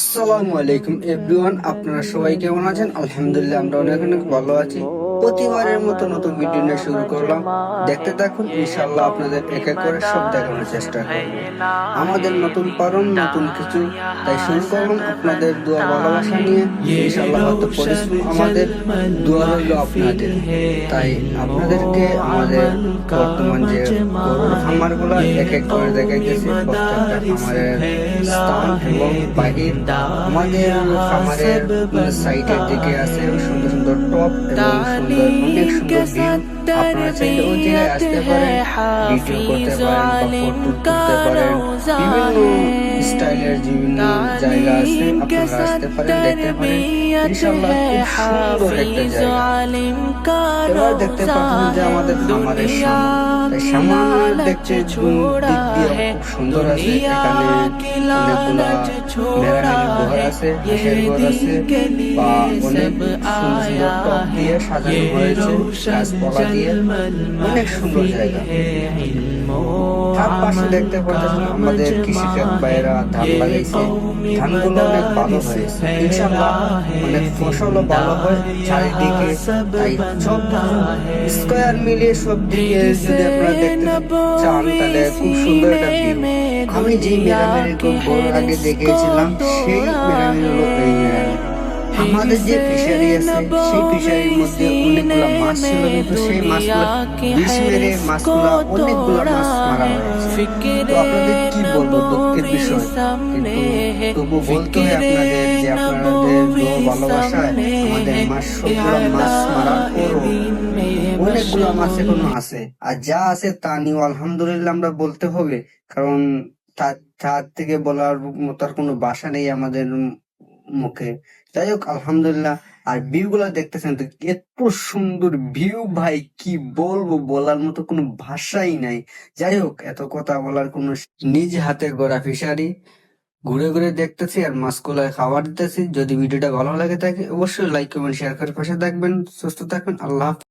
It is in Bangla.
আসসালামু আলাইকুম এভরিওয়ান, আপনারা সবাই কেমন আছেন? আলহামদুলিল্লাহ, আমরা অনেক অনেক ভালো আছি। প্রতিবারের মতো নতুন ভিডিও নিয়ে শুরু করলাম। দেখতে থাকুন, ইনশাআল্লাহ আপনাদের এক এক করে সব দেখানোর চেষ্টা করব। আমাদের নতুন পারণ নতুন কিছু, তাই শুরু করলাম আপনাদের দোয়া ভালোবাসা নিয়ে। ইনশাআল্লাহ হয়তো পরিশ্রম আমাদের, দোয়া রইল আপনাদের। তাই আপনাদেরকে আমাদের বর্তমান যে গরুর খামারগুলো এক এক করে দেখাইতেছি, প্রত্যেকটা খামারের স্থান এবং বাহির। আমাদের খামারের সাইডের দিকে আছে সুন্দর সুন্দর টপ এবং সুন্দর অনেক সুন্দর ভিউ। আপনারা চাইলে ওই জায়গায় আসতে পারেন, ভিডিও করতে পারেন বা ফটো তুলতে পারেন। বিভিন্ন স্টাইলের বিভিন্ন জায়গা আছে, আপনারা আসতে পারেন, দেখতে পারেন। ইনশাআল্লাহ খুব সুন্দর একটা জায়গা। এবার দেখতে পাচ্ছেন যে আমাদের খামারের সামনে, তাই সামনে দেখতে দিক দিয়ে খুব সুন্দর আছে। এখানে অনেকগুলা মেরামের ঘর আছে, হাঁসের ঘর আছে, বা অনেক সুন্দর সুন্দর টব দিয়ে সাজানো হয়েছে গাছপালা দিয়ে। অনেক সুন্দর জায়গা। তার পাশে দেখতে পাচ্ছেন আমাদের কৃষিকাজ ভাইয়েরা ধান লাগাইছে। ধানগুলো অনেক ভালো হয়েছে, ইনশাআল্লাহ অনেক ফসলও ভালো হয় চারিদিকে। তাই সব স্কয়ার মিলিয়ে সব দিকে যদি আপনারা দেখতে চান, তাহলে খুব সুন্দর একটা ভিউ। আমি যে মেরামেরির বড় আগে দেখেছিলাম, সেই মেরামেরি হলো এই মেরামেরি। আমাদের যে ফিশারি আছে, সেই ফিশারির মধ্যে অনেকগুলো মাছ ছিল, কিন্তু সেই মাছগুলো বিষ মেরে মাছগুলো অনেকগুলো মাছ মারা হয়েছে। তো আপনাদের কি বলবো, দুঃখের বিষয়, কিন্তু তবু বলতে হয় আপনাদের যে আপনাদের দোয়া ভালোবাসায় আমাদের মাছ সবগুলো মাছ মারার পরও অনেকগুলো মাছ এখনো আছে। আর যা আছে তা নিয়ে আলহামদুলিল্লাহ আমরা বলতে হবে, কারণ তার থেকে বলার মতো আর কোনো ভাষা নেই আমাদের মুখে। যাই হোক, আলহামদুলিল্লাহ। আর ভিউ গুলা দেখতেছেন তো, এত সুন্দর ভিউ ভাই, কি বলবো, বলার মতো কোনো ভাষাই নাই। যাই হোক, এত কথা বলার কোনো নিজ হাতে গড়া ফিশারি ঘুরে ঘুরে দেখতেছি আর মাছগুলায় খাবার দিতেছি। যদি ভিডিওটা ভালো লাগে থাকে অবশ্যই লাইক কমেন্ট শেয়ার করে পাশে থাকবেন। সুস্থ থাকবেন। আল্লাহ হাফেজ।